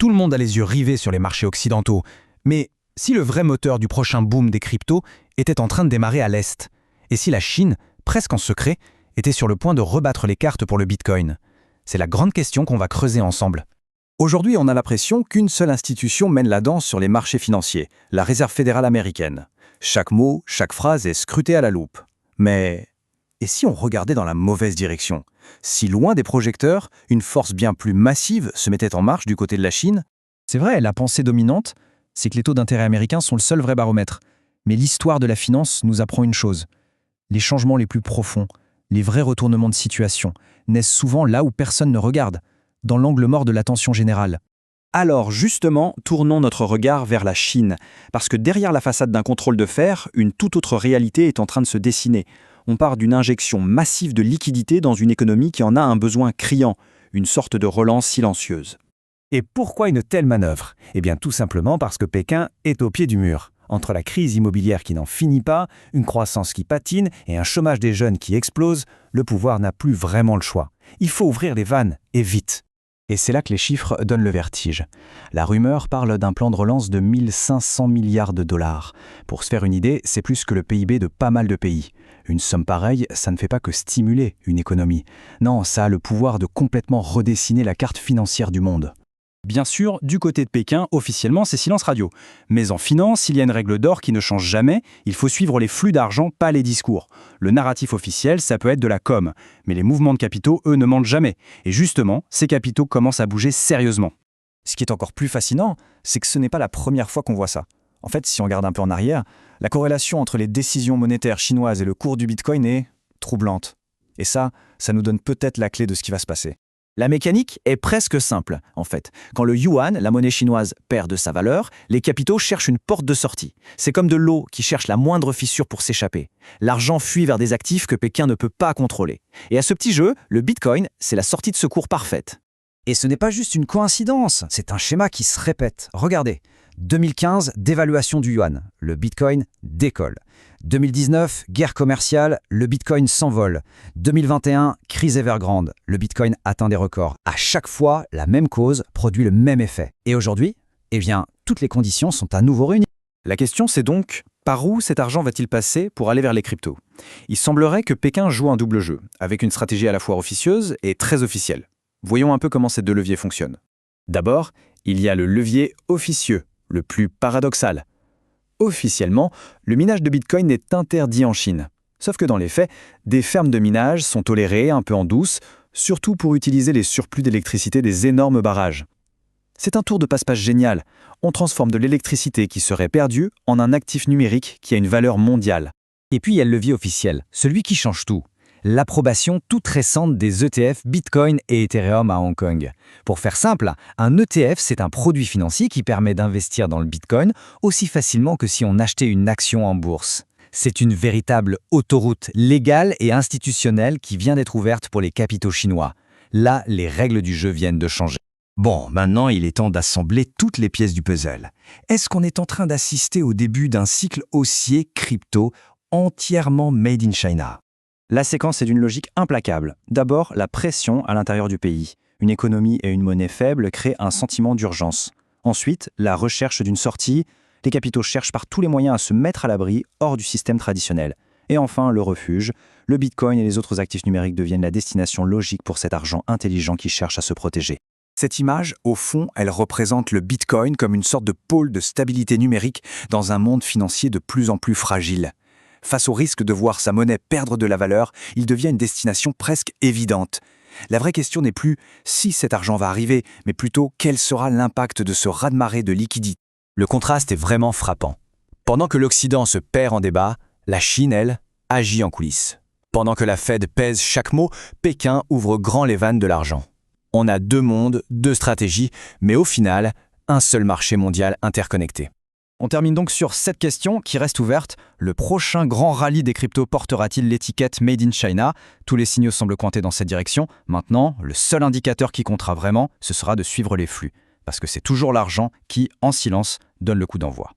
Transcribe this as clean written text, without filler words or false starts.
Tout le monde a les yeux rivés sur les marchés occidentaux. Mais si le vrai moteur du prochain boom des cryptos était en train de démarrer à l'Est, et si la Chine, presque en secret, était sur le point de rebattre les cartes pour le Bitcoin? C'est la grande question qu'on va creuser ensemble. Aujourd'hui, on a l'impression qu'une seule institution mène la danse sur les marchés financiers, la Réserve fédérale américaine. Chaque mot, chaque phrase est scruté à la loupe. Mais et si on regardait dans la mauvaise direction? Si loin des projecteurs, une force bien plus massive se mettait en marche du côté de la Chine? C'est vrai, la pensée dominante, c'est que les taux d'intérêt américains sont le seul vrai baromètre. Mais l'histoire de la finance nous apprend une chose. Les changements les plus profonds, les vrais retournements de situation, naissent souvent là où personne ne regarde, dans l'angle mort de l'attention générale. Alors justement, tournons notre regard vers la Chine, parce que derrière la façade d'un contrôle de fer, une toute autre réalité est en train de se dessiner. On part d'une injection massive de liquidités dans une économie qui en a un besoin criant, une sorte de relance silencieuse. Et pourquoi une telle manœuvre? Eh bien tout simplement parce que Pékin est au pied du mur. Entre la crise immobilière qui n'en finit pas, une croissance qui patine et un chômage des jeunes qui explose, le pouvoir n'a plus vraiment le choix. Il faut ouvrir les vannes, et vite. Et c'est là que les chiffres donnent le vertige. La rumeur parle d'un plan de relance de 1500 milliards de dollars. Pour se faire une idée, c'est plus que le PIB de pas mal de pays. Une somme pareille, ça ne fait pas que stimuler une économie. Non, ça a le pouvoir de complètement redessiner la carte financière du monde. Bien sûr, du côté de Pékin, officiellement, c'est silence radio. Mais en finance, il y a une règle d'or qui ne change jamais, il faut suivre les flux d'argent, pas les discours. Le narratif officiel, ça peut être de la com, mais les mouvements de capitaux, eux, ne mentent jamais. Et justement, ces capitaux commencent à bouger sérieusement. Ce qui est encore plus fascinant, c'est que ce n'est pas la première fois qu'on voit ça. En fait, si on regarde un peu en arrière, la corrélation entre les décisions monétaires chinoises et le cours du Bitcoin est troublante. Et ça nous donne peut-être la clé de ce qui va se passer. La mécanique est presque simple, en fait. Quand le yuan, la monnaie chinoise, perd de sa valeur, les capitaux cherchent une porte de sortie. C'est comme de l'eau qui cherche la moindre fissure pour s'échapper. L'argent fuit vers des actifs que Pékin ne peut pas contrôler. Et à ce petit jeu, le Bitcoin, c'est la sortie de secours parfaite. Et ce n'est pas juste une coïncidence, c'est un schéma qui se répète. Regardez, 2015, dévaluation du yuan, le Bitcoin décolle. 2019, guerre commerciale, le Bitcoin s'envole. 2021, crise Evergrande, le Bitcoin atteint des records. À chaque fois, la même cause produit le même effet. Et aujourd'hui, eh bien, toutes les conditions sont à nouveau réunies. La question c'est donc, par où cet argent va-t-il passer pour aller vers les cryptos? Il semblerait que Pékin joue un double jeu, avec une stratégie à la fois officieuse et très officielle. Voyons un peu comment ces deux leviers fonctionnent. D'abord, il y a le levier officieux, le plus paradoxal. Officiellement, le minage de Bitcoin est interdit en Chine. Sauf que dans les faits, des fermes de minage sont tolérées un peu en douce, surtout pour utiliser les surplus d'électricité des énormes barrages. C'est un tour de passe-passe génial. On transforme de l'électricité qui serait perdue en un actif numérique qui a une valeur mondiale. Et puis il y a le levier officiel, celui qui change tout. L'approbation toute récente des ETF Bitcoin et Ethereum à Hong Kong. Pour faire simple, un ETF, c'est un produit financier qui permet d'investir dans le Bitcoin aussi facilement que si on achetait une action en bourse. C'est une véritable autoroute légale et institutionnelle qui vient d'être ouverte pour les capitaux chinois. Là, les règles du jeu viennent de changer. Bon, maintenant il est temps d'assembler toutes les pièces du puzzle. Est-ce qu'on est en train d'assister au début d'un cycle haussier crypto entièrement made in China? La séquence est d'une logique implacable. D'abord, la pression à l'intérieur du pays. Une économie et une monnaie faible créent un sentiment d'urgence. Ensuite, la recherche d'une sortie. Les capitaux cherchent par tous les moyens à se mettre à l'abri hors du système traditionnel. Et enfin, le refuge. Le Bitcoin et les autres actifs numériques deviennent la destination logique pour cet argent intelligent qui cherche à se protéger. Cette image, au fond, elle représente le Bitcoin comme une sorte de pôle de stabilité numérique dans un monde financier de plus en plus fragile. Face au risque de voir sa monnaie perdre de la valeur, il devient une destination presque évidente. La vraie question n'est plus si cet argent va arriver, mais plutôt quel sera l'impact de ce raz-de-marée de liquidités. Le contraste est vraiment frappant. Pendant que l'Occident se perd en débat, la Chine, elle, agit en coulisses. Pendant que la Fed pèse chaque mot, Pékin ouvre grand les vannes de l'argent. On a deux mondes, deux stratégies, mais au final, un seul marché mondial interconnecté. On termine donc sur cette question qui reste ouverte. Le prochain grand rallye des cryptos portera-t-il l'étiquette Made in China? Tous les signaux semblent pointer dans cette direction. Maintenant, le seul indicateur qui comptera vraiment, ce sera de suivre les flux. Parce que c'est toujours l'argent qui, en silence, donne le coup d'envoi.